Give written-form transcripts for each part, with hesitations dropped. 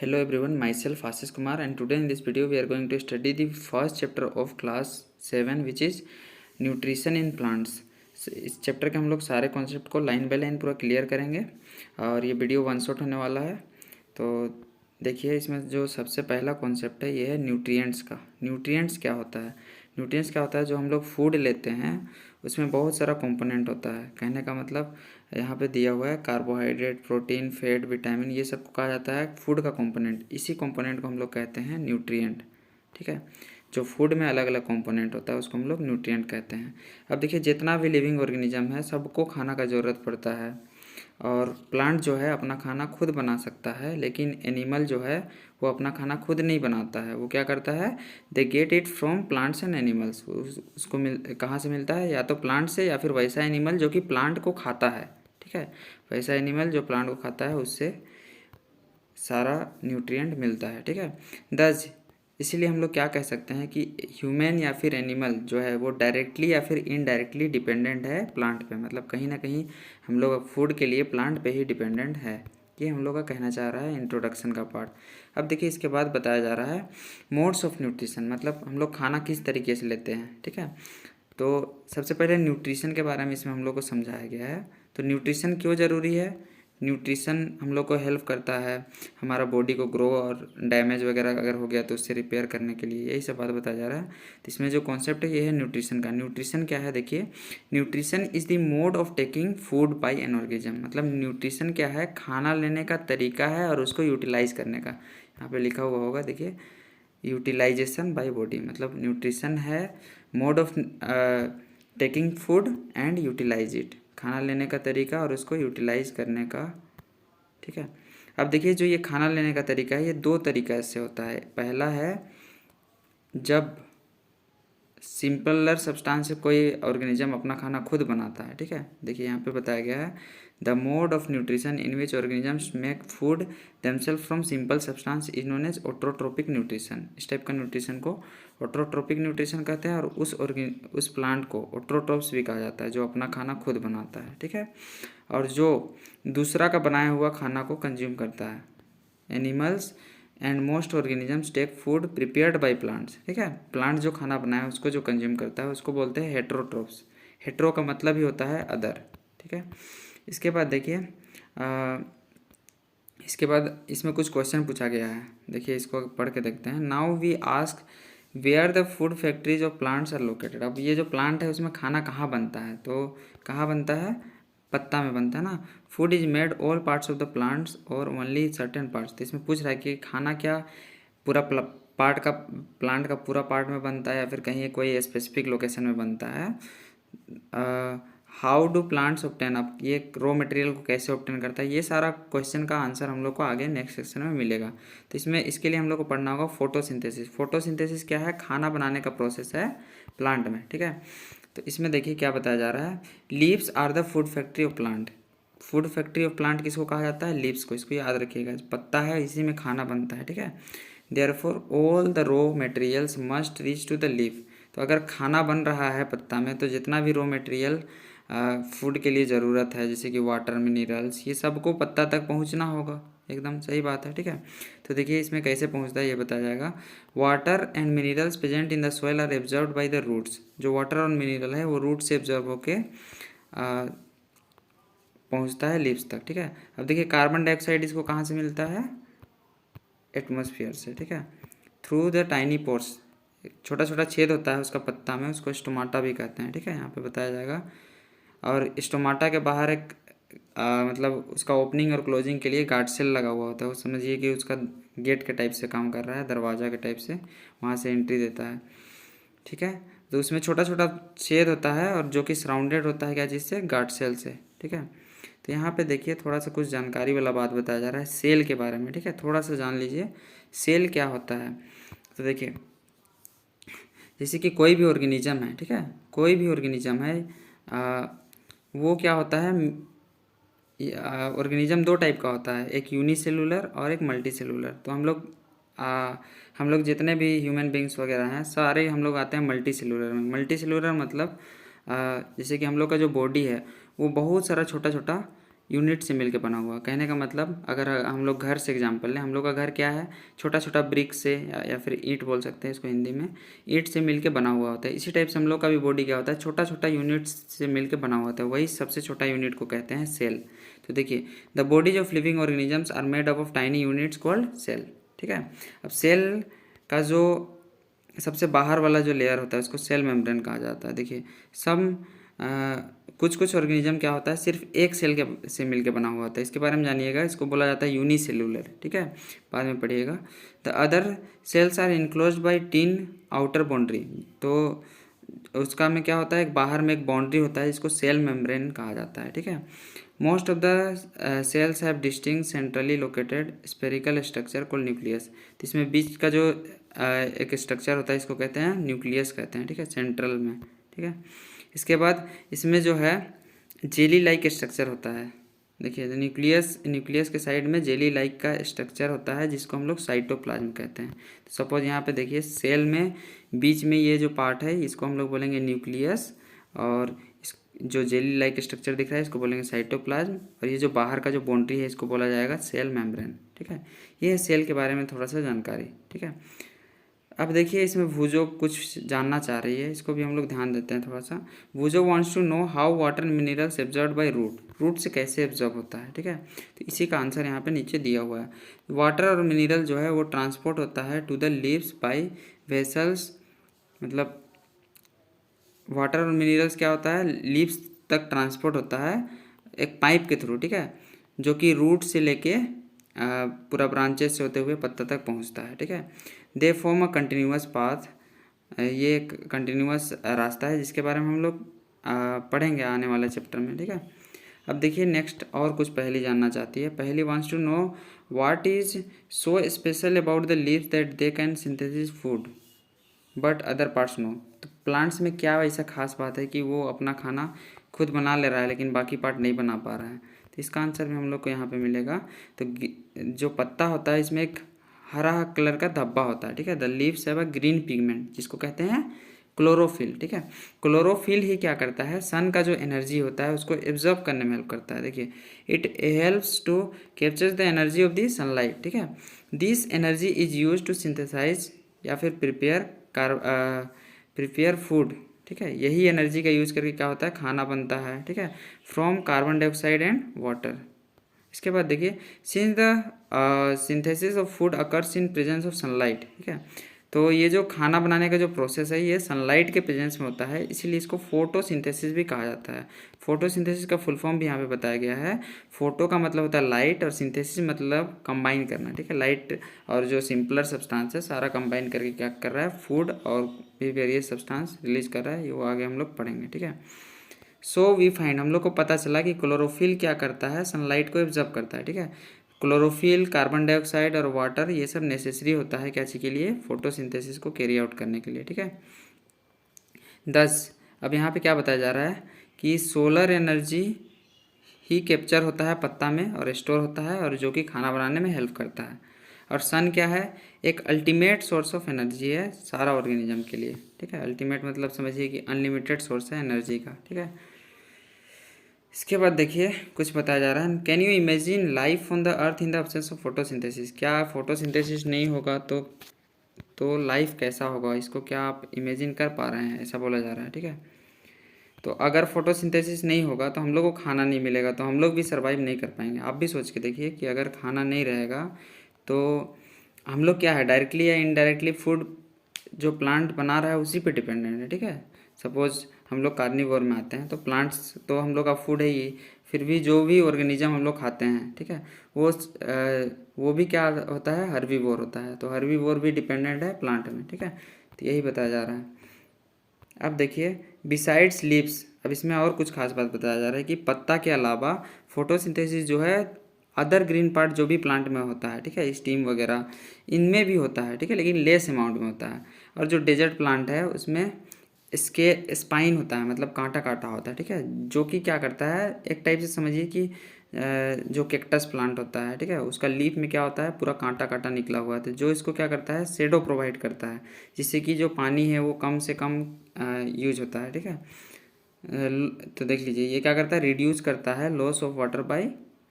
Hello everyone, myself Ashish Kumar, and today in this video we are going to study the first chapter of class 7 which is nutrition in plants. इस chapter के हम लोग सारे concept को line by line पूरा clear करेंगे और ये वीडियो वन शॉट होने वाला है। तो देखिए, इसमें जो सबसे पहला कॉन्सेप्ट है ये है न्यूट्रिएंट्स का। न्यूट्रिएंट्स क्या होता है? न्यूट्रिएंट्स क्या होता है? जो हम लोग फूड लेते हैं उसमें बहुत सारा कंपोनेंट होता है। कहने का मतलब यहाँ पे दिया हुआ है कार्बोहाइड्रेट, प्रोटीन, फैट, विटामिन, ये सब को कहा जाता है फूड का कंपोनेंट। इसी कंपोनेंट को हम लोग कहते हैं न्यूट्रिएंट। ठीक है, जो फूड में अलग अलग कंपोनेंट होता है उसको हम लोग न्यूट्रिएंट कहते हैं। अब देखिए, जितना भी लिविंग ऑर्गेनिज्म है सबको खाना का ज़रूरत पड़ता है और प्लांट जो है अपना खाना खुद बना सकता है, लेकिन एनिमल जो है वो अपना खाना खुद नहीं बनाता है। वो क्या करता है? They get it from plants and animals. उसको कहाँ से मिलता है? या तो प्लांट से या फिर वैसा एनिमल जो कि प्लांट को खाता है। ठीक है, वैसा एनिमल जो प्लांट को खाता है उससे सारा न्यूट्रिएंट मिलता है। ठीक है, दस इसीलिए हम लोग क्या कह सकते हैं कि ह्यूमन या फिर एनिमल जो है वो डायरेक्टली या फिर इनडायरेक्टली डिपेंडेंट है प्लांट पे। मतलब कहीं ना कहीं हम लोग फूड के लिए प्लांट पे ही डिपेंडेंट है। ये हम लोग का कहना चाह रहा है इंट्रोडक्शन का पार्ट। अब देखिए, इसके बाद बताया जा रहा है मोड्स ऑफ न्यूट्रिशन, मतलब हम लोग खाना किस तरीके से लेते हैं। ठीक है, तो सबसे पहले न्यूट्रिशन के बारे में इसमें हम लोग को समझाया गया है। तो न्यूट्रिशन क्यों ज़रूरी है? न्यूट्रिशन हम लोग को हेल्प करता है हमारा बॉडी को ग्रो और डैमेज वगैरह अगर हो गया तो उससे रिपेयर करने के लिए, यही सब बात बताया जा रहा है। तो इसमें जो कॉन्सेप्ट है ये है न्यूट्रिशन का। न्यूट्रिशन क्या है? देखिए, nutrition is the mode of taking food by an organism. मतलब न्यूट्रिशन क्या है? खाना लेने का तरीका है और उसको यूटिलाइज करने का। यहाँ पे लिखा हुआ होगा, देखिए, यूटिलाइजेशन बाय बॉडी। मतलब न्यूट्रिशन है mode of taking food and utilize it, खाना लेने का तरीका और उसको यूटिलाइज करने का। ठीक है, अब देखिए, जो ये खाना लेने का तरीका है ये दो तरीका से होता है। पहला है जब सिंपलर सब्सटेंस से कोई ऑर्गेनिज्म अपना खाना खुद बनाता है। ठीक है, देखिए यहाँ पे बताया गया है the mode of nutrition in which organisms make food themselves from simple substance is known as autotrophic nutrition. इस टाइप का न्यूट्रिशन को ऑटोट्रोपिक न्यूट्रिशन कहते हैं और उस प्लांट को ऑटोट्रोप्स भी कहा जाता है जो अपना खाना खुद बनाता है। ठीक है, और जो दूसरा का बनाया हुआ खाना को कंज्यूम करता है। Animals and most organisms take food prepared by plants. ठीक है, प्लांट जो खाना बनाए उसको जो कंज्यूम करता है उसको बोलते हैं हेट्रोट्रोप्स। हेट्रो का मतलब ही होता है अदर। ठीक है, इसके बाद देखिए, इसके बाद इसमें कुछ क्वेश्चन पूछा गया है। देखिए, इसको पढ़ के देखते हैं। Now we ask where the food factories of plants are located. अब ये जो प्लांट है उसमें खाना कहाँ बनता है? तो कहाँ बनता है? पत्ता में बनता है ना। Food is made all parts of the plants और ओनली सर्टेन पार्ट्स। तो इसमें पूछ रहा है कि खाना क्या पूरा पार्ट का, प्लांट का पूरा पार्ट में बनता है या फिर कहीं कोई स्पेसिफिक लोकेशन में बनता है। हाउ डू प्लांट्स ऑब्टेन, अब ये रॉ मटेरियल को कैसे ऑब्टेन करता है, ये सारा क्वेश्चन का आंसर हम लोग को आगे नेक्स्ट सेक्शन में मिलेगा। तो इसमें इसके लिए हम लोग को पढ़ना होगा फोटोसिंथेसिस। फोटोसिंथेसिस क्या है? खाना बनाने का प्रोसेस है प्लांट में। ठीक है, तो इसमें देखिए क्या बताया जा रहा है। Leaves are the food factory of plant. Food factory of plant किसको कहा जाता है? लीव्स को। इसको याद रखिएगा, पत्ता है इसी में खाना बनता है। ठीक है, therefore all the raw materials must reach to the leaf. तो अगर खाना बन रहा है पत्ता में तो जितना भी रॉ मटेरियल फूड के लिए ज़रूरत है, जैसे कि वाटर, मिनरल्स, ये सबको पत्ता तक पहुंचना होगा। एकदम सही बात है। ठीक है, तो देखिए इसमें कैसे पहुंचता है ये बताया जाएगा। Water and minerals present in the soil are absorbed by the roots. जो वाटर और मिनरल है वो रूट से एब्जॉर्ब होके पहुंचता है लीव्स तक। ठीक है, अब देखिए कार्बन डाइऑक्साइड इसको कहाँ से मिलता है? एटमॉस्फेयर से। ठीक है, थ्रू द टाइनी पोर्स, छोटा छोटा छेद होता है उसका पत्ता में, उसको स्टोमाटा भी कहते हैं। ठीक है, यहाँ पे बताया जाएगा। और स्टोमाटा के बाहर एक मतलब उसका ओपनिंग और क्लोजिंग के लिए गार्ड सेल लगा हुआ होता है। वो समझिए कि उसका गेट के टाइप से काम कर रहा है, दरवाज़ा के टाइप से, वहाँ से एंट्री देता है। ठीक है, तो उसमें छोटा छोटा छेद होता है और जो कि सराउंडेड होता है क्या चीज़ से? गार्ड सेल से। ठीक है, तो यहाँ पे देखिए थोड़ा सा कुछ जानकारी वाला बात बताया जा रहा है सेल के बारे में। ठीक है, थोड़ा सा जान लीजिए सेल क्या होता है। तो देखिए, जैसे कि कोई भी ऑर्गेनिज्म है, ठीक है, कोई भी ऑर्गेनिज्म है, वो क्या होता है? ऑर्गेनिज्म दो टाइप का होता है, एक यूनिसेलुलर और एक मल्टी सेलुलर। तो हम लोग जितने भी ह्यूमन बींग्स वगैरह हैं सारे हम लोग आते हैं मल्टी सेलुलर में। मल्टी सेलुलर मतलब जैसे कि हम लोग का जो बॉडी है वो बहुत सारा छोटा छोटा यूनिट से मिलकर बना हुआ। कहने का मतलब अगर हम लोग घर से एग्जांपल लें, हम लोग का घर क्या है, छोटा छोटा ब्रिक से या फिर ईंट बोल सकते हैं इसको हिंदी में, ईंट से मिलकर बना हुआ होता है। इसी टाइप से हम लोग का भी बॉडी क्या होता है, छोटा छोटा यूनिट से मिलकर बना हुआ होता है, वही सबसे छोटा यूनिट को कहते हैं सेल। तो देखिए, the bodies of living organisms are made up of tiny units called cell. ठीक है, अब सेल का जो सबसे बाहर वाला जो लेयर होता है उसको सेल मेम्ब्रेन कहा जाता है। देखिए, कुछ कुछ ऑर्गेनिज्म क्या होता है, सिर्फ एक सेल के से मिलकर बना हुआ होता है, इसके बारे में जानिएगा, इसको बोला जाता है यूनिसेल्यूलर। ठीक है, बाद में पढ़िएगा। The other cells are enclosed by thin outer boundary, तो उसका में क्या होता है, एक बाहर में एक बाउंड्री होता है जिसको सेल मेम्ब्रेन कहा जाता है। ठीक है, most of the cells have distinct centrally located spherical structure called nucleus. तो इसमें बीच का जो एक स्ट्रक्चर होता है इसको कहते हैं न्यूक्लियस कहते हैं। ठीक है, सेंट्रल में। ठीक है, इसके बाद इसमें जो है जेली लाइक स्ट्रक्चर होता है। देखिए, न्यूक्लियस के साइड में जेली लाइक का स्ट्रक्चर होता है जिसको हम लोग साइटोप्लाज्म कहते हैं। तो सपोज यहाँ पे देखिए, सेल में बीच में ये जो पार्ट है इसको हम लोग बोलेंगे न्यूक्लियस, और इस जो जेली लाइक स्ट्रक्चर दिख रहा है इसको बोलेंगे साइटोप्लाज्म, और ये जो बाहर का जो बाउंड्री है इसको बोला जाएगा सेल मेम्ब्रेन। ठीक है, ये है सेल के बारे में थोड़ा सा जानकारी। ठीक है, अब देखिए, इसमें वूजो कुछ जानना चाह रही है, इसको भी हम लोग ध्यान देते हैं थोड़ा सा। वूजो wants to know how water minerals absorb by root से कैसे एब्जॉर्ब होता है। ठीक है, तो इसी का आंसर यहाँ पे नीचे दिया हुआ है। वाटर और मिनरल जो है वो ट्रांसपोर्ट होता है to the leaves by vessels, मतलब वाटर और मिनरल्स क्या होता है, लीव्स तक ट्रांसपोर्ट होता है एक पाइप के थ्रू। ठीक है, जो कि रूट से लेके पूरा ब्रांचेस से होते हुए पत्ता तक पहुंचता है। ठीक है, they form a continuous path, ये एक कंटिन्यूअस रास्ता है जिसके बारे में हम लोग पढ़ेंगे आने वाले चैप्टर में। ठीक है, अब देखिए नेक्स्ट और कुछ पहेली जानना चाहती है। Paheli wants to know what is so special about the leaves that they can synthesis food but other parts no. तो प्लांट्स में क्या ऐसा खास बात है कि वो अपना खाना खुद बना ले रहा है लेकिन बाकी पार्ट नहीं बना पा रहा है। तो इसका आंसर भी हम लोग को यहाँ पे मिलेगा। तो जो पत्ता होता है इसमें एक हरा कलर का धब्बा होता है। ठीक है, the leaves have a green pigment जिसको कहते हैं क्लोरोफिल। ठीक है, क्लोरोफिल ही क्या करता है, सन का जो एनर्जी होता है उसको एब्जॉर्ब करने में हेल्प करता है। देखिए, it helps to capture the energy of the sunlight. ठीक है, this energy is use to synthesize या फिर प्रिपेयर फूड। ठीक है, यही एनर्जी का यूज करके क्या होता है, खाना बनता है। ठीक है, from carbon dioxide and water. इसके बाद देखिए, since the synthesis of food occurs in presence of sunlight. ठीक है, तो ये जो खाना बनाने का जो प्रोसेस है ये सनलाइट के प्रेजेंस में होता है, इसीलिए इसको फोटोसिंथेसिस भी कहा जाता है। फोटोसिंथेसिस का फुल फॉर्म भी यहाँ पे बताया गया है। फोटो का मतलब होता है लाइट और सिंथेसिस मतलब कंबाइन करना। ठीक है, लाइट और जो सिंपलर सब्सटेंस है सारा कंबाइन करके क्या कर रहा है, फूड और भी वेरियस सब्सटेंस रिलीज कर रहा है, ये वो आगे हम लोग पढ़ेंगे। ठीक है, सो वी फाइंड, हम लोग को पता चला कि क्लोरोफिल क्या करता है, सनलाइट को एब्जॉर्ब करता है। ठीक है, क्लोरोफिल, कार्बन डाइऑक्साइड और वाटर ये सब नेसेसरी होता है क्या चीज़ के लिए, फोटोसिंथेसिस को कैरी आउट करने के लिए। ठीक है, 10 अब यहाँ पे क्या बताया जा रहा है कि सोलर एनर्जी ही कैप्चर होता है पत्ता में और स्टोर होता है, और जो कि खाना बनाने में हेल्प करता है। और सन क्या है, एक अल्टीमेट सोर्स ऑफ एनर्जी है सारा ऑर्गेनिज्म के लिए। ठीक है, अल्टीमेट मतलब समझिए कि अनलिमिटेड सोर्स है एनर्जी का। ठीक है, इसके बाद देखिए कुछ बताया जा रहा है, can you imagine life on the earth in the absence of photosynthesis. क्या फोटोसिंथेसिस नहीं होगा तो लाइफ कैसा होगा, इसको क्या आप इमेजिन कर पा रहे हैं, ऐसा बोला जा रहा है। ठीक है, तो अगर फोटोसिंथेसिस नहीं होगा तो हम लोग को खाना नहीं मिलेगा, तो हम लोग भी सर्वाइव नहीं कर पाएंगे। आप भी सोच के देखिए कि अगर खाना नहीं रहेगा तो हम लोग क्या है, डायरेक्टली या इनडायरेक्टली फूड जो प्लांट बना रहा है उसी पे डिपेंडेंट है। ठीक है, सपोज हम लोग कार्निवोर में आते हैं तो प्लांट्स तो हम लोग का फूड है ही, फिर भी जो भी ऑर्गेनिज्म हम लोग खाते हैं, ठीक है, वो भी क्या होता है, हर्बीवोर होता है। तो हर्बीवोर भी डिपेंडेंट है प्लांट में। ठीक है, तो यही बताया जा रहा है। अब देखिए, बिसाइड्स लीव्स, अब इसमें और कुछ खास बात बताया जा रहा है कि पत्ता के अलावा फोटोसिंथेसिस जो है अदर ग्रीन पार्ट जो भी प्लांट में होता है, ठीक है, स्टीम वगैरह इनमें भी होता है। ठीक है, लेकिन लेस अमाउंट में होता है। और जो डेजर्ट प्लांट है उसमें इसके स्पाइन होता है, मतलब कांटा काटा होता है। ठीक है, जो कि क्या करता है, एक टाइप से समझिए कि जो कैक्टस प्लांट होता है, ठीक है, उसका लीफ में क्या होता है, पूरा कांटा कांटा निकला हुआ है, तो जो इसको क्या करता है, शेडो प्रोवाइड करता है, जिससे कि जो पानी है वो कम से कम यूज होता है। ठीक है, तो देख लीजिए ये क्या करता है, रिड्यूस करता है loss of water bye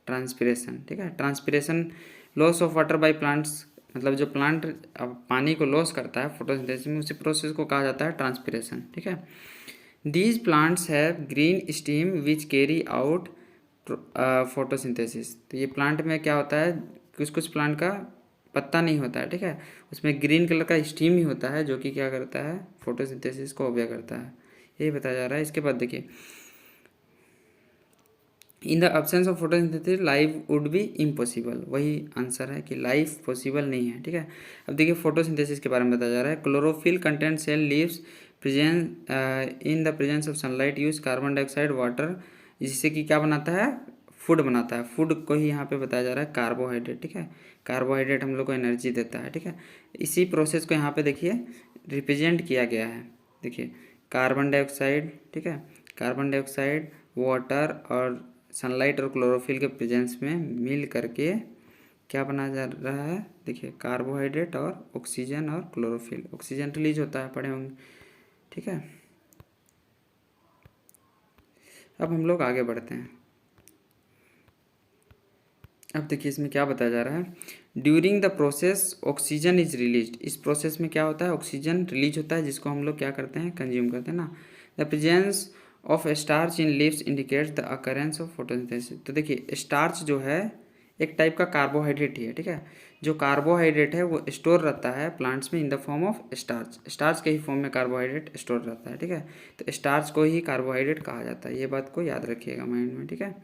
transpiration. ठीक है, transpiration loss of water by plants, मतलब जो प्लांट पानी को लॉस करता है फोटोसिंथेसिस में, उसी प्रोसेस को कहा जाता है ट्रांसपिरेशन। ठीक है, these plants have green steam which carry out photosynthesis. तो ये प्लांट में क्या होता है, कुछ कुछ प्लांट का पत्ता नहीं होता है, ठीक है, उसमें ग्रीन कलर का स्टीम ही होता है जो कि क्या करता है, फोटोसिंथेसिस को ऑब्जर्व करता है। यही बताया जा रहा है। इसके बाद देखिए, in the absence of photosynthesis life would be impossible. वही आंसर है कि लाइफ पॉसिबल नहीं है। ठीक है, अब देखिए फोटोसिंथेसिस के बारे में बताया जा रहा है। Chlorophyll content cell leaves present in the presence of sunlight use carbon dioxide water, जिससे कि क्या बनाता है, फूड बनाता है। फूड को ही यहाँ पे बताया जा रहा है कार्बोहाइड्रेट। ठीक है, कार्बोहाइड्रेट हम लोग को एनर्जी देता है। ठीक है, इसी प्रोसेस को यहाँ पे देखिए रिप्रेजेंट किया गया है। देखिए कार्बन डाइऑक्साइड, ठीक है, कार्बन डाइऑक्साइड, वाटर और सनलाइट और क्लोरोफिल के प्रेजेंस में मिल करके क्या बनाया जा रहा है, देखिए कार्बोहाइड्रेट और ऑक्सीजन और क्लोरोफिल। ऑक्सीजन रिलीज होता है, पढ़े होंगे। ठीक है, अब हम लोग आगे बढ़ते हैं। अब देखिए इसमें क्या बताया जा रहा है, during the process oxygen is release. इस प्रोसेस में क्या होता है, ऑक्सीजन रिलीज होता है, जिसको हम लोग क्या करते हैं, कंज्यूम करते हैं ना। The presence of starch in leaves indicates the occurrence of photosynthesis. तो देखिए स्टार्च जो है एक टाइप का कार्बोहाइड्रेट ही है। ठीक है, जो कार्बोहाइड्रेट है वो स्टोर रहता है प्लांट्स में in the form of starch. Starch के ही फॉर्म में कार्बोहाइड्रेट स्टोर रहता है। ठीक है, तो स्टार्च को ही कार्बोहाइड्रेट कहा जाता है। ये बात को याद रखिएगा माइंड में। ठीक है,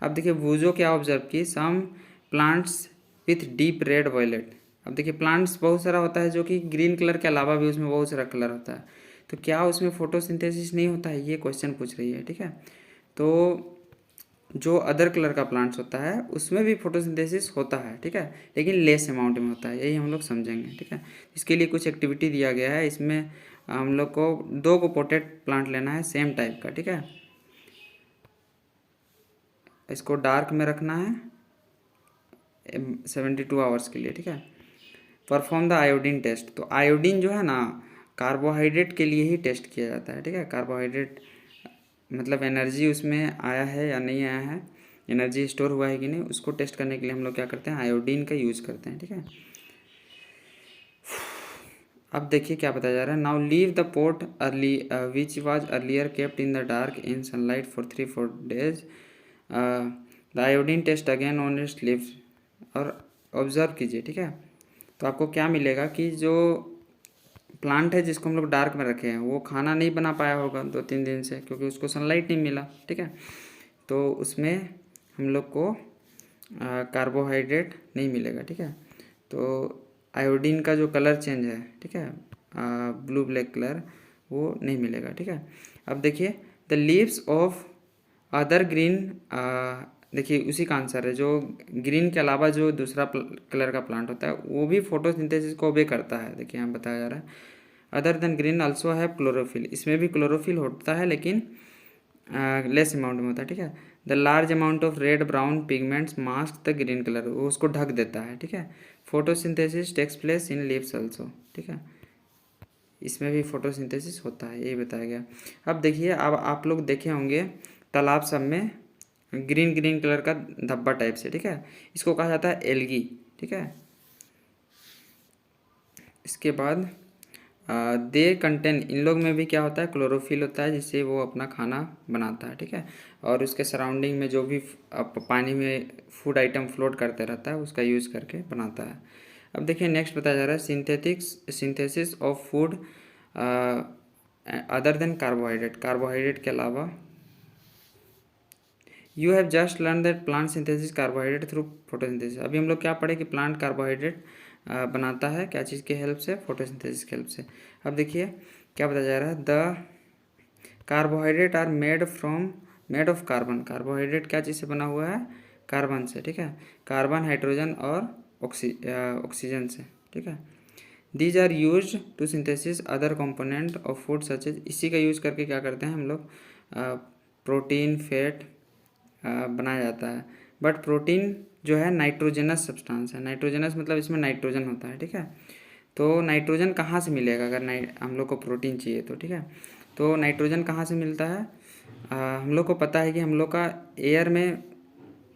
अब देखिए वूजो क्या ऑब्जर्व की, some plants with deep red violet. अब देखिए प्लांट्स बहुत सारा होता है जो कि ग्रीन कलर के अलावा भी उसमें बहुत सारा कलर होता है, तो क्या उसमें फोटोसिंथेसिस नहीं होता है, ये क्वेश्चन पूछ रही है। ठीक है, तो जो अदर कलर का प्लांट्स होता है उसमें भी फोटोसिंथेसिस होता है। ठीक है, लेकिन लेस अमाउंट में होता है, यही हम लोग समझेंगे। ठीक है, इसके लिए कुछ एक्टिविटी दिया गया है। इसमें हम लोग को 2 को पोटेड प्लांट लेना है सेम टाइप का। ठीक है, इसको डार्क में रखना है 72 आवर्स के लिए। ठीक है, परफॉर्म द आयोडीन टेस्ट। तो आयोडीन जो है ना कार्बोहाइड्रेट के लिए ही टेस्ट किया जाता है। ठीक है, कार्बोहाइड्रेट मतलब एनर्जी उसमें आया है या नहीं आया है, एनर्जी स्टोर हुआ है कि नहीं, उसको टेस्ट करने के लिए हम लोग क्या करते हैं, आयोडीन का यूज़ करते हैं। ठीक है, अब देखिए क्या बताया जा रहा है, now leave the pot early which was earlier kept in the dark in sunlight for 3-4 days, the iodine test again on its leaves, और ऑब्जर्व कीजिए। ठीक है, तो आपको क्या मिलेगा कि जो प्लांट है जिसको हम लोग डार्क में रखे हैं वो खाना नहीं बना पाया होगा 2-3 दिन से, क्योंकि उसको सनलाइट नहीं मिला। ठीक है, तो उसमें हम लोग को कार्बोहाइड्रेट नहीं मिलेगा। ठीक है, तो आयोडीन का जो कलर चेंज है, ठीक है, ब्लू ब्लैक कलर, वो नहीं मिलेगा। ठीक है, अब देखिए the leaves of other green, देखिए उसी का आंसर है, जो ग्रीन के अलावा जो दूसरा कलर का प्लांट होता है वो भी फोटोसिंथेसिस को ओबे करता है। देखिए यहाँ बताया जा रहा है, अदर देन ग्रीन आल्सो है क्लोरोफिल। इसमें भी क्लोरोफिल होता है लेकिन लेस अमाउंट में होता है। ठीक है, the large amount of red brown pigments mask the green colour, वो उसको ढक देता है। ठीक है, photosynthesis takes place in leaves also. ठीक है, इसमें भी फोटोसिंथेसिस होता है, यही बताया गया। अब देखिए, अब आप लोग देखे होंगे तालाब सब में ग्रीन ग्रीन कलर का धब्बा टाइप से। ठीक है, इसको कहा जाता है एल्गी। ठीक है, इसके बाद दे कंटेन, इन लोग में भी क्या होता है, क्लोरोफिल होता है, जिससे वो अपना खाना बनाता है। ठीक है, और उसके सराउंडिंग में जो भी पानी में फूड आइटम फ्लोट करते रहता है उसका यूज़ करके बनाता है। अब देखिए नेक्स्ट बताया जा रहा है synthesis of food other than carbohydrate. Carbohydrate के अलावा you have just learn that plant synthesis carbohydrate through photosynthesis. अभी हम लोग क्या पढ़े कि प्लांट कार्बोहाइड्रेट बनाता है, क्या चीज़ के हेल्प से, फोटोसिंथेसिस के हेल्प से। अब देखिए क्या बताया जा रहा है, the carbohydrate are made of carbon. Carbohydrate क्या चीज़ से बना हुआ है, कार्बन से। ठीक है, कार्बन, हाइड्रोजन और ऑक्सीजन से। ठीक है, these are use to synthesis other component of food such as, इसी का यूज़ करके क्या करते हैं हम लोग, प्रोटीन, फैट बनाया जाता है। बट प्रोटीन जो है नाइट्रोजनस सब्सटेंस है, नाइट्रोजनस मतलब इसमें नाइट्रोजन होता है। ठीक है, तो नाइट्रोजन कहाँ से मिलेगा अगर हम लोग को प्रोटीन चाहिए तो। ठीक है, तो नाइट्रोजन कहाँ से मिलता है, हम लोग को पता है कि हम लोग का एयर में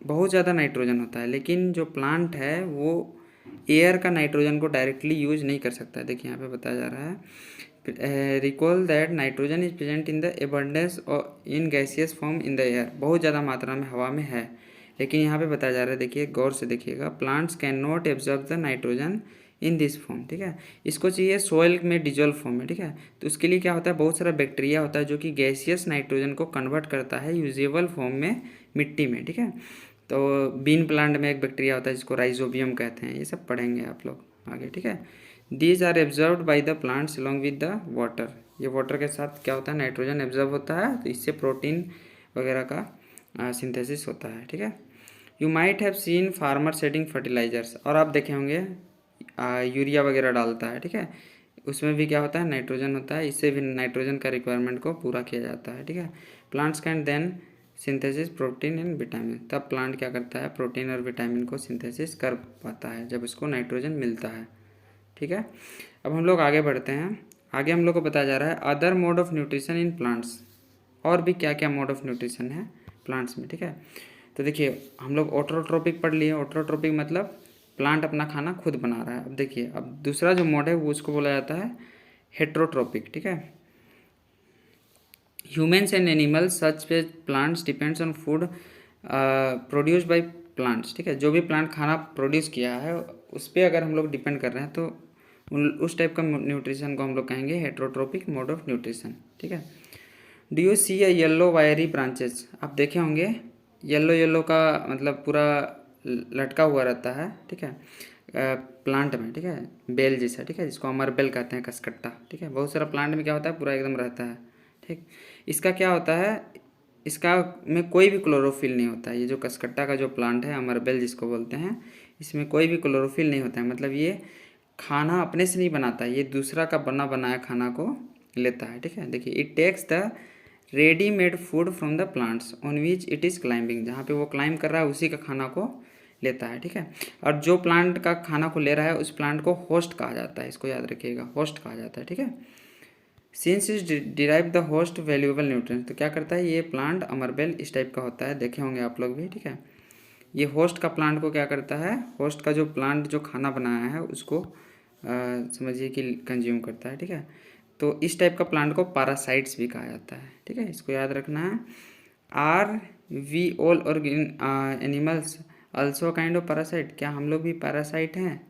बहुत ज़्यादा नाइट्रोजन होता है, लेकिन जो प्लांट है वो एयर का नाइट्रोजन को डायरेक्टली यूज नहीं कर सकता है। देखिए यहाँ पे बताया जा रहा है, recall that nitrogen is present in the abundance और in gaseous form in the air, बहुत ज़्यादा मात्रा में हवा में है। लेकिन यहाँ पे बताया जा रहा है, देखिए गौर से देखिएगा, plants can not absorb the nitrogen in this form, ठीक है। इसको चाहिए सोइल में डिजोल्व फॉर्म में, ठीक है। तो उसके लिए क्या होता है, बहुत सारा बैक्टीरिया होता है जो कि गैसियस नाइट्रोजन को कन्वर्ट करता है यूजेबल फॉर्म में मिट्टी में, ठीक है। तो बीन प्लांट में एक बैक्टीरिया होता है जिसको राइजोबियम कहते हैं, ये सब पढ़ेंगे आप लोग आगे, ठीक है। These are absorbed by the plants along with the water, ये वाटर के साथ क्या होता है, नाइट्रोजन एब्जर्व होता है, तो इससे प्रोटीन वगैरह का सिंथेसिस होता है, ठीक है। You might have seen farmer setting fertilizers, और आप देखे होंगे यूरिया वगैरह डालता है, ठीक है। उसमें भी क्या होता है, नाइट्रोजन होता है, इससे भी नाइट्रोजन का रिक्वायरमेंट को पूरा किया जाता है, ठीक है। Plants can then synthesis protein and vitamin, तब प्लांट क्या करता है, प्रोटीन और विटामिन को सिंथेसिस कर पाता है जब उसको नाइट्रोजन मिलता है, ठीक है। अब हम लोग आगे बढ़ते हैं। आगे हम लोग को बताया जा रहा है other mode of nutrition in plants, और भी क्या क्या मोड ऑफ न्यूट्रिशन है प्लांट्स में, ठीक है। तो देखिए हम लोग ऑटोट्रोपिक पढ़ लिए, ऑटोट्रोपिक मतलब प्लांट अपना खाना खुद बना रहा है। अब देखिए, अब दूसरा जो मोड है वो उसको बोला जाता है हेट्रोट्रोपिक, ठीक है। Humans and animals such as plants depends on food produce by plants, ठीक है। जो भी प्लांट खाना प्रोड्यूस किया है उस पर अगर हम लोग डिपेंड कर रहे हैं तो उस टाइप का न्यूट्रिशन को हम लोग कहेंगे हेट्रोट्रोपिक मोड ऑफ न्यूट्रिशन, ठीक है। Do you see a yellow wiry branches, आप देखे होंगे येलो येलो का मतलब पूरा लटका हुआ रहता है, ठीक है, प्लांट में, ठीक है, बेल जैसा, ठीक है, जिसको अमर बेल कहते हैं, कसकट्टा, ठीक है। बहुत सारा प्लांट में क्या होता है, पूरा एकदम रहता है, ठीक। इसका क्या होता है, इसका में कोई भी क्लोरोफिल नहीं होता है। ये जो कसकट्टा का जो प्लांट है, अमर बेल जिसको बोलते हैं, इसमें कोई भी क्लोरोफिल नहीं होता है, मतलब ये खाना अपने से नहीं बनाता है, ये दूसरा का बना बनाया खाना को लेता है, ठीक है। देखिए, it takes the readymade food from the plants on which it is climbing, जहाँ पे वो क्लाइंब कर रहा है उसी का खाना को लेता है, ठीक है। और जो प्लांट का खाना को ले रहा है उस प्लांट को होस्ट कहा जाता है, इसको याद रखिएगा, होस्ट कहा जाता है, ठीक है। Since is derive the host valuable nutrients, तो क्या करता है ये प्लांट, अमरबेल इस टाइप का होता है, देखे होंगे आप लोग भी, ठीक है। ये होस्ट का प्लांट को क्या करता है, होस्ट का जो प्लांट जो खाना बनाया है उसको समझिए कि कंज्यूम करता है, ठीक है। तो इस टाइप का प्लांट को पैरासाइट्स भी कहा जाता है, ठीक है, इसको याद रखना है। आर वी ऑल और animals also kind of parasite, क्या हम लोग भी पैरासाइट हैं,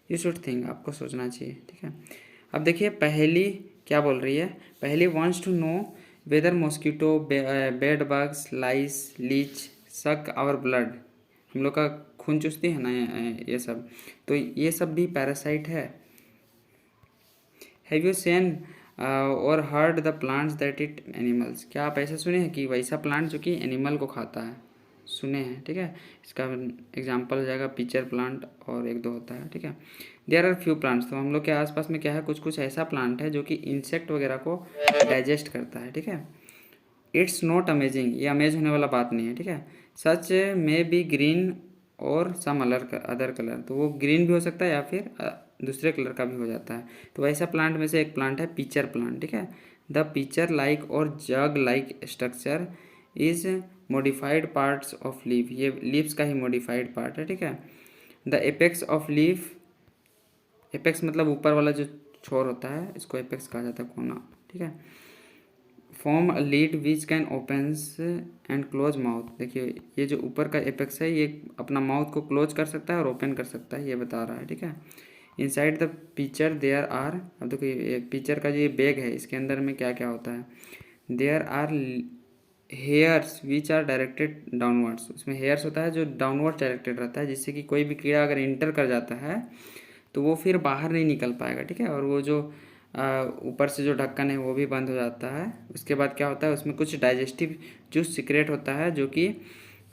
यू शुड थिंक, आपको सोचना चाहिए, ठीक है। अब देखिए पहली क्या बोल रही है, Paheli wants to know whether mosquito, bed bugs, lice, leech suck our blood, हम लोग का खून चूसती है ना ये सब, तो ये सब भी पैरासाइट है। हैव यू सीन और heard the plants that it animals, क्या आप ऐसा सुने हैं कि वैसा प्लांट जो कि एनिमल को खाता है, सुने हैं, ठीक है। इसका एग्जांपल हो जाएगा पिचर प्लांट, और एक दो होता है, ठीक है। देयर आर फ्यू प्लांट्स, तो हम लोग के आसपास में क्या है, कुछ कुछ ऐसा प्लांट है जो कि इंसेक्ट वगैरह को डाइजेस्ट करता है, ठीक है। इट्स नॉट अमेजिंग, ये अमेज होने वाला बात नहीं है, ठीक है। सच मे बी ग्रीन और सम अदर कलर, तो वो ग्रीन भी हो सकता है या फिर दूसरे कलर का भी हो जाता है। तो वैसा प्लांट में से एक प्लांट है पिचर प्लांट, ठीक है। द पिचर लाइक और jug like structure is modified parts of leaf, ये लीव्स का ही मॉडिफाइड पार्ट है, ठीक है। The apex of leaf, apex मतलब ऊपर वाला जो छोर होता है, इसको एपेक्स कहा जाता है, कोना, ठीक है। Form a lead which can opens and close mouth, देखिए ये जो ऊपर का एपेक्स है ये अपना माउथ को क्लोज कर सकता है और ओपन कर सकता है, ये बता रहा है, ठीक है। Inside the picture there are, अब देखो ये पिक्चर का जो ये बैग है इसके अंदर में क्या क्या होता है, there are hairs which are directed downwards, उसमें हेयर्स होता है जो डाउनवर्ड डायरेक्टेड रहता है, जिससे कि कोई भी कीड़ा अगर इंटर कर जाता है तो वो फिर बाहर नहीं निकल पाएगा, ठीक है। और वो जो ऊपर से जो ढक्कन है वो भी बंद हो जाता है। उसके बाद क्या होता है, उसमें कुछ डाइजेस्टिव जूस सीक्रेट होता है जो कि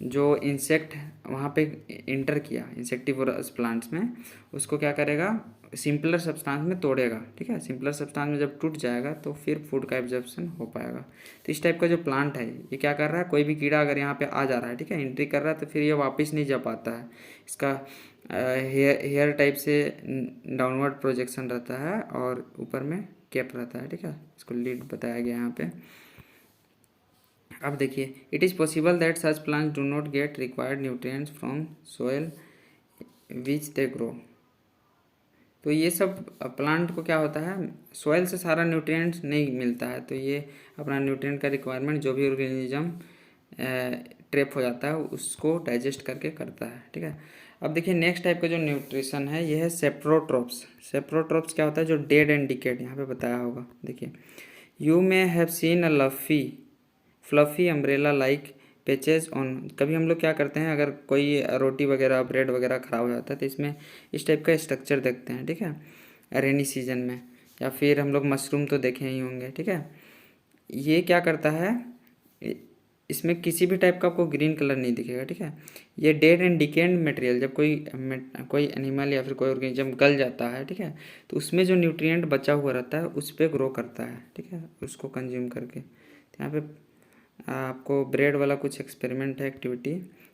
जो इंसेक्ट वहाँ पे इंटर किया इंसेक्टिवोरस प्लांट्स में, उसको क्या करेगा, सिंपलर सब्सटेंस में तोड़ेगा, ठीक है। सिंपलर सब्सटेंस में जब टूट जाएगा तो फिर फूड का एब्जॉर्प्शन हो पाएगा। तो इस टाइप का जो प्लांट है ये क्या कर रहा है, कोई भी कीड़ा अगर यहाँ पे आ जा रहा है, ठीक है, एंट्री कर रहा है, तो फिर ये वापस नहीं जा पाता है। इसका हेयर टाइप से डाउनवर्ड प्रोजेक्शन रहता है और ऊपर में कैप रहता है, ठीक है। इसको लीड बताया गया यहाँ पे। अब देखिए, it is possible that such plants do not gate required nutrients from soil which they grow. तो ये सब प्लांट को क्या होता है, सोयल से सारा न्यूट्रिएंट्स नहीं मिलता है, तो ये अपना न्यूट्रिएंट का रिक्वायरमेंट जो भी ऑर्गेनिज्म ट्रैप हो जाता है उसको डाइजेस्ट करके करता है, ठीक है। अब देखिए नेक्स्ट टाइप का जो न्यूट्रिशन है ये है सेप्रोट्रोप्स। सेप्रोट्रोप्स क्या होता है, जो डेड एंड डिकेड, यहाँ पे बताया होगा। देखिए, you may have seen a fluffy umbrella like पेचेज on. कभी हम लोग क्या करते हैं, अगर कोई रोटी वगैरह ब्रेड वगैरह ख़राब हो जाता है तो इसमें इस टाइप का स्ट्रक्चर देखते हैं, ठीक है, रेनी सीजन में। या फिर हम लोग मशरूम तो देखे ही होंगे, ठीक है। ये क्या करता है, इसमें किसी भी टाइप का आपको ग्रीन कलर नहीं दिखेगा, ठीक है। ये डेड एंड डिकेड मटेरियल, जब कोई एनिमल या फिर कोई ऑर्गेनिज्म गल जाता है, ठीक है, तो उसमें जो न्यूट्रिएंट बचा हुआ रहता है उस पर ग्रो करता है, ठीक है, उसको कंज्यूम करके। तो यहाँ पे आपको ब्रेड वाला कुछ एक्सपेरिमेंट है, एक्टिविटी।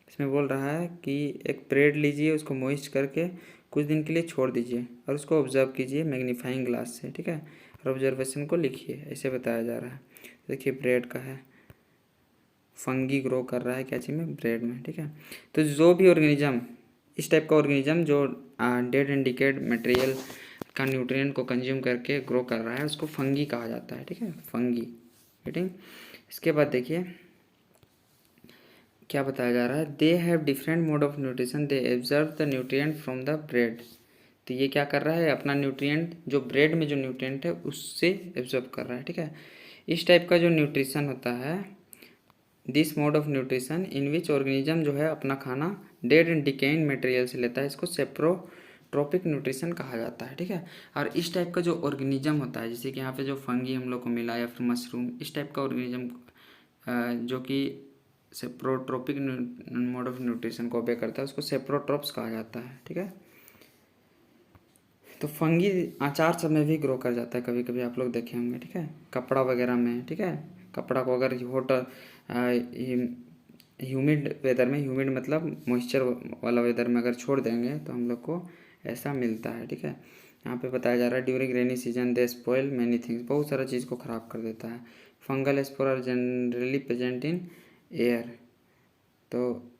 इसमें बोल रहा है कि एक ब्रेड लीजिए, उसको मॉइस्ट करके कुछ दिन के लिए छोड़ दीजिए और उसको ऑब्जर्व कीजिए मैग्नीफाइंग ग्लास से, ठीक है, और ऑब्जर्वेशन को लिखिए, ऐसे बताया जा रहा है। देखिए ब्रेड का है, फंगी ग्रो कर रहा है क्या चीज़ में, ब्रेड में, ठीक है। तो जो भी ऑर्गेनिज्म, इस टाइप का ऑर्गेनिज्म जो डेड एंड डिकेड मटेरियल का न्यूट्रिएंट को कंज्यूम करके ग्रो कर रहा है उसको फंगी कहा जाता है, ठीक है, फंगी, ठीक। इसके बाद देखिए क्या बताया जा रहा है, they have different mode of nutrition, they एब्जर्व the nutrient from the bread. तो ये क्या कर रहा है, अपना न्यूट्रिएंट जो ब्रेड में जो न्यूट्रिएंट है उससे एब्जॉर्ब कर रहा है, ठीक है। इस टाइप का जो न्यूट्रिशन होता है, this mode of nutrition in which organism जो है अपना खाना डेड एंड डिकेइंग मटेरियल से लेता है, इसको सेप्रोट्रोपिक न्यूट्रिशन कहा जाता है, ठीक है। और इस टाइप का जो ऑर्गेनिज्म होता है, जैसे कि यहाँ पे जो फंगी हम लोग को मिला या फिर मशरूम, इस टाइप का ऑर्गेनिज्म जो कि सेप्रोट्रोपिक मोड ऑफ न्यूट्रिशन को ओबे करता है उसको सेप्रोट्रोप्स कहा जाता है, ठीक है। तो फंगी अचार सब में भी ग्रो कर जाता है, कभी कभी आप लोग देखे होंगे, ठीक है, कपड़ा वगैरह में, ठीक है। कपड़ा को अगर ह्यूमिड वेदर में, ह्यूमिड मतलब मॉइस्चर वाला वेदर में अगर छोड़ देंगे तो हम लोग को ऐसा मिलता है, ठीक है। यहाँ पे बताया जा रहा है during rainy season they spoil many things, बहुत सारा चीज़ को ख़राब कर देता है। Fungal spore are generally present in air. तो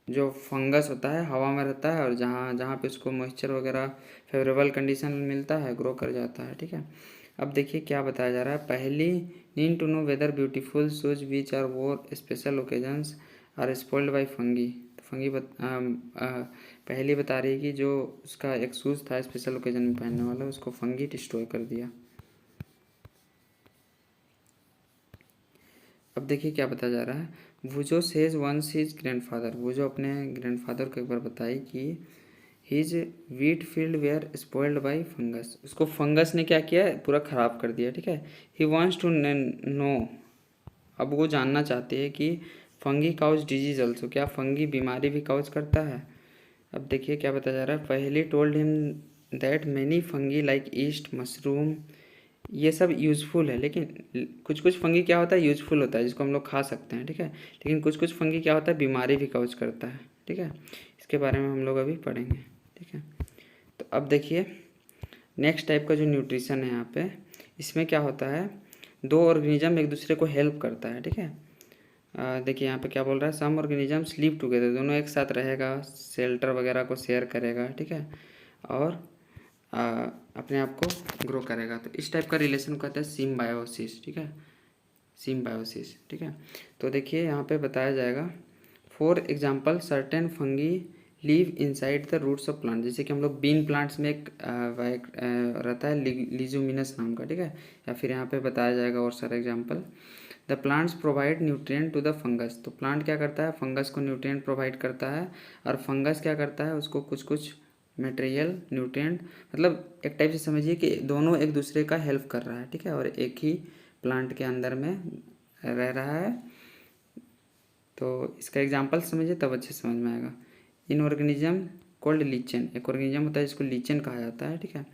जो फंगस होता है हवा में रहता है और जहाँ जहाँ पे उसको मॉइस्चर वगैरह फेवरेबल कंडीशन मिलता है ग्रो कर जाता है, ठीक है। अब देखिए क्या बताया जा रहा है, पहली need to know whether beautiful shoes which are wore special occasions are spoiled by fungi. तो फंगी पहली बता रही है कि जो उसका एक शूज़ था स्पेशल ओकेजन में पहनने वाला, उसको फंगी डिस्ट्रॉय कर दिया। अब देखिए क्या बताया जा रहा है, Boojho says once his grandfather. Boojho अपने ग्रैंडफादर को एक बार बताई कि his wheat field were spoiled by fungus, उसको फंगस ने क्या किया, पूरा ख़राब कर दिया, ठीक है। ही वॉन्ट्स टू नो, अब वो जानना चाहते हैं कि फंगी काउज डिजीज ऑल्सो, क्या फंगी बीमारी भी काउज करता है। अब देखिए क्या बताया जा रहा है, पहले told him that many fungi like east mushroom, ये सब यूज़फुल है, लेकिन कुछ कुछ फंगी क्या होता है, यूज़फुल होता है जिसको हम लोग खा सकते हैं, ठीक है। लेकिन कुछ कुछ फंगी क्या होता है, बीमारी भी काउज करता है, ठीक है। इसके बारे में हम लोग अभी पढ़ेंगे, ठीक है। तो अब देखिए नेक्स्ट टाइप का जो न्यूट्रिशन है यहाँ पे, इसमें क्या होता है, दो ऑर्गेनिज्म एक दूसरे को हेल्प करता है, ठीक है। देखिए यहाँ पे क्या बोल रहा है, सम ऑर्गेनिज्म स्लीप टुगेदर, दोनों एक साथ रहेगा, शेल्टर वगैरह को शेयर करेगा, ठीक है, और अपने आप को ग्रो करेगा। तो इस टाइप का रिलेशन को कहते हैं सिम्बायोसिस, ठीक है, सिम्बायोसिस, ठीक है। तो देखिए यहाँ पे बताया जाएगा, for example certain fungi live inside the roots of plant, जैसे कि हम लोग बीन प्लांट्स में एक रहता है लीजुमिनस नाम का, ठीक है। या फिर यहाँ पे बताया जाएगा और सारा example, the plants provide nutrient to the fungus. तो प्लांट क्या करता है, फंगस को न्यूट्रिएंट प्रोवाइड करता है, और फंगस क्या करता है, उसको कुछ कुछ मटेरियल न्यूट्रिएंट, मतलब एक टाइप से समझिए कि दोनों एक दूसरे का हेल्प कर रहा है, ठीक है, और एक ही प्लांट के अंदर में रह रहा है। तो इसका एग्जांपल समझिए तब अच्छे समझ में आएगा। इन ऑर्गेनिज्म कोल्ड लीचेन, एक ऑर्गेनिज्म होता है जिसको लीचेन कहा जाता है, ठीक है।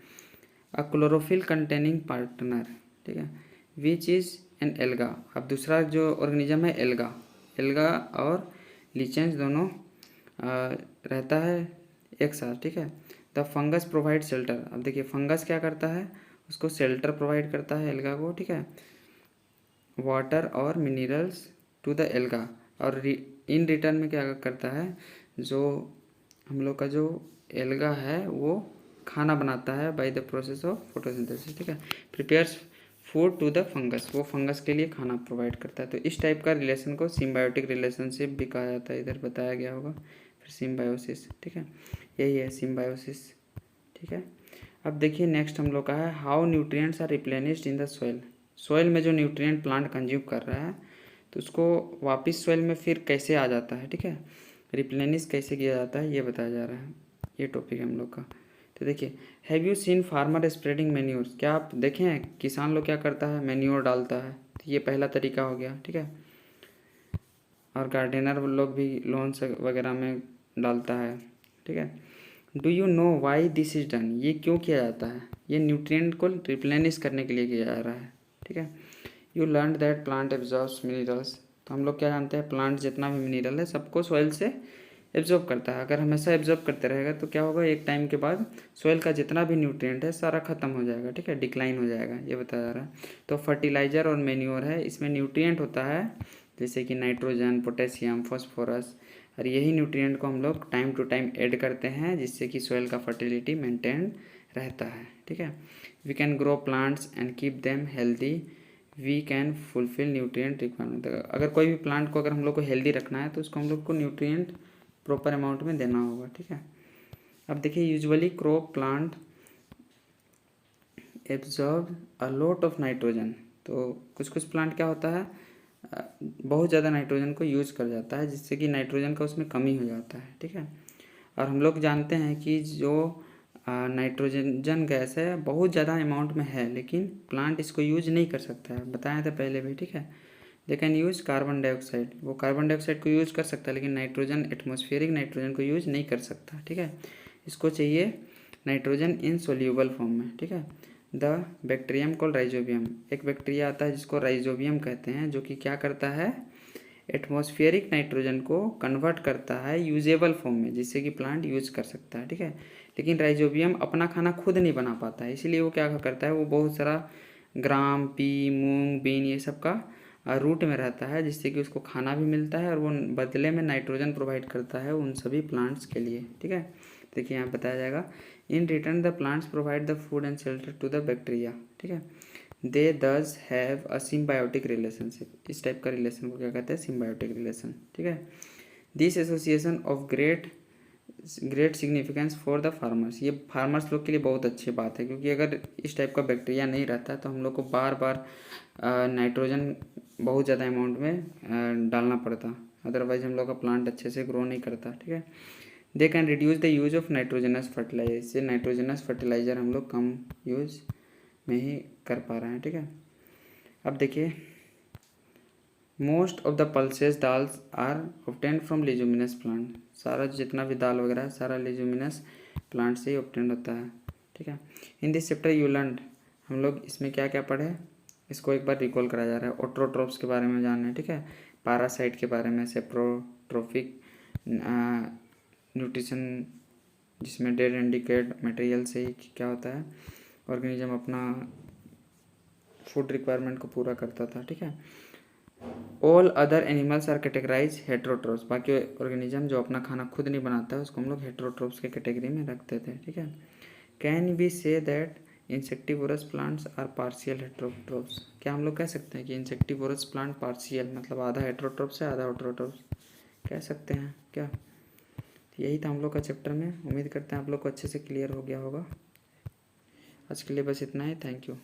अ क्लोरोफिल कंटेनिंग पार्टनर, ठीक है, विच इज़ एन एल्गा। अब दूसरा जो ऑर्गेनिज्म है एल्गा, एल्गा और लीचेंस दोनों रहता है एक साथ, ठीक है। द फंगस प्रोवाइड शेल्टर, अब देखिए फंगस क्या करता है, उसको शेल्टर प्रोवाइड करता है एल्गा को, ठीक है, वाटर और मिनरल्स टू द एल्गा, और इन रिटर्न में क्या करता है, जो हम लोग का जो एल्गा है वो खाना बनाता है by the process of photosynthesis, ठीक है। Prepares food to the fungus, वो फंगस के लिए खाना प्रोवाइड करता है। तो इस टाइप का रिलेशन को सिम्बायोटिक रिलेशनशिप भी कहा जाता है, इधर बताया गया होगा। फिर सिम्बायोसिस, ठीक है, यही है सिम्बायोसिस, ठीक है। अब देखिए नेक्स्ट हम लोग का है how nutrients are replenished in the soil. Soil में जो न्यूट्रिएंट प्लांट कंज्यूम कर रहा है तो उसको वापस सॉइल में फिर कैसे आ जाता है, ठीक है, रिप्लेनिश कैसे किया जाता है ये बताया जा रहा है, ये टॉपिक है हम लोग का। तो देखिए, have you seen farmer spreading manure, क्या आप देखे हैं किसान लोग क्या करता है, मैन्योर डालता है, तो ये पहला तरीका हो गया, ठीक है। और गार्डनर लोग भी लॉन्स वगैरह में डालता है, ठीक है। Do you know why this is done, ये क्यों किया जाता है, ये न्यूट्रिएंट को रिप्लेनिश करने के लिए किया जा रहा है, ठीक है। You learn that plant absorbs minerals, तो हम लोग क्या जानते हैं, प्लांट जितना भी मिनरल है सबको सॉइल से एब्जॉर्ब करता है। अगर हमेशा एब्जॉर्ब करते रहेगा तो क्या होगा, एक टाइम के बाद सॉइल का जितना भी न्यूट्रिएंट है सारा खत्म हो जाएगा, ठीक है, डिक्लाइन हो जाएगा, ये बताया जा रहा है। तो फर्टिलाइज़र और मैन्योर है, इसमें न्यूट्रिएंट होता है जैसे कि नाइट्रोजन, पोटेशियम, फॉस्फोरस, और यही न्यूट्रिएंट को हम लोग टाइम टू टाइम ऐड करते हैं जिससे कि सॉइल का फर्टिलिटी मेंटेन रहता है, ठीक है। We can grow plants and keep them healthy, we can fulfil nutrient requirement. अगर कोई भी प्लांट को अगर हम लोग को हेल्दी रखना है तो उसको हम लोग को न्यूट्रिएंट प्रॉपर अमाउंट में देना होगा, ठीक है। अब देखिए usually crop plant absorb a lot of nitrogen, तो कुछ कुछ प्लांट क्या होता है बहुत ज़्यादा नाइट्रोजन को यूज कर जाता है जिससे कि नाइट्रोजन का उसमें कमी हो जाता है, ठीक है। और हम लोग जानते हैं कि जो नाइट्रोजन गैस है बहुत ज़्यादा अमाउंट में है लेकिन प्लांट इसको यूज नहीं कर सकता है, बताया था पहले भी, ठीक है। They can use carbon dioxide, वो कार्बन डाइऑक्साइड को यूज़ कर सकता है लेकिन नाइट्रोजन, एटमॉस्फेरिक नाइट्रोजन को यूज़ नहीं कर सकता, ठीक है। इसको चाहिए नाइट्रोजन इन सोल्यूबल फॉर्म में, ठीक है। द बैक्टीरियम कॉल राइजोबियम, एक बैक्टीरिया आता है जिसको राइजोबियम कहते हैं, जो कि क्या करता है, एटमॉस्फेरिक नाइट्रोजन को कन्वर्ट करता है यूजेबल फॉर्म में जिससे कि प्लांट यूज कर सकता है, ठीक है। लेकिन राइजोबियम अपना खाना खुद नहीं बना पाता है, इसीलिए वो क्या करता है, वो बहुत सारा ग्राम, पी, मूंग, बीन ये सब का रूट में रहता है जिससे कि उसको खाना भी मिलता है और वो बदले में नाइट्रोजन प्रोवाइड करता है उन सभी प्लांट्स के लिए, ठीक है। देखिए यहाँ बताया जाएगा, in return the plants provide the food and shelter to the bacteria, ठीक है। They thus have a symbiotic relationship, इस टाइप का रिलेशन को क्या कहते हैं, सिम्बायोटिक रिलेशन, ठीक है। This association of great significance for the farmers, ये फार्मर्स लोग के लिए बहुत अच्छी बात है क्योंकि अगर इस टाइप का बैक्टीरिया नहीं रहता तो हम लोग को बार बार नाइट्रोजन बहुत ज़्यादा अमाउंट में डालना पड़ता, अदरवाइज हम लोग का प्लांट अच्छे से ग्रो नहीं करता, ठीक है। They can reduce the use of nitrogenous fertilizer, इससे नाइट्रोजनस फर्टिलाइज़र हम लोग कम यूज़ में ही कर पा रहे हैं, ठीक है। अब देखिए, most of the pulses dals are obtained from leguminous plant, सारा जितना भी दाल वगैरह है सारा लेजुमिनस प्लांट से ही ऑब्टेन्ड होता है, ठीक है। In this chapter you learn, हम लोग इसमें क्या क्या पढ़े इसको एक बार रिकॉल कराया जा रहा है। ऑट्रोट्रोप्स के बारे में जानना है, ठीक है, पैरासाइट के बारे में, सेप्रोट्रोफिक न्यूट्रिशन जिसमें डेड एंड डिकेड मटेरियल से ही क्या होता है ऑर्गेनिज्म अपना फूड रिक्वायरमेंट को पूरा करता था, ठीक है। All other animals are categorise heterotrophs, बाकी ऑर्गेनिज्म जो अपना खाना खुद नहीं बनाता है उसको हम लोग हेट्रोट्रोप्स के कैटेगरी में रखते थे, ठीक है। Can we say that insectivorous plants are partial heterotrophs, क्या हम लोग कह सकते हैं कि इंसेक्टिवोरस प्लांट पार्शियल मतलब आधा हेट्रोट्रोप्स है आधा ऑट्रोट्रोप्स, कह सकते हैं क्या। यही था हम लोग का चैप्टर में, उम्मीद करते हैं आप लोग को अच्छे से क्लियर हो गया होगा। आज के लिए बस इतना ही, थैंक यू।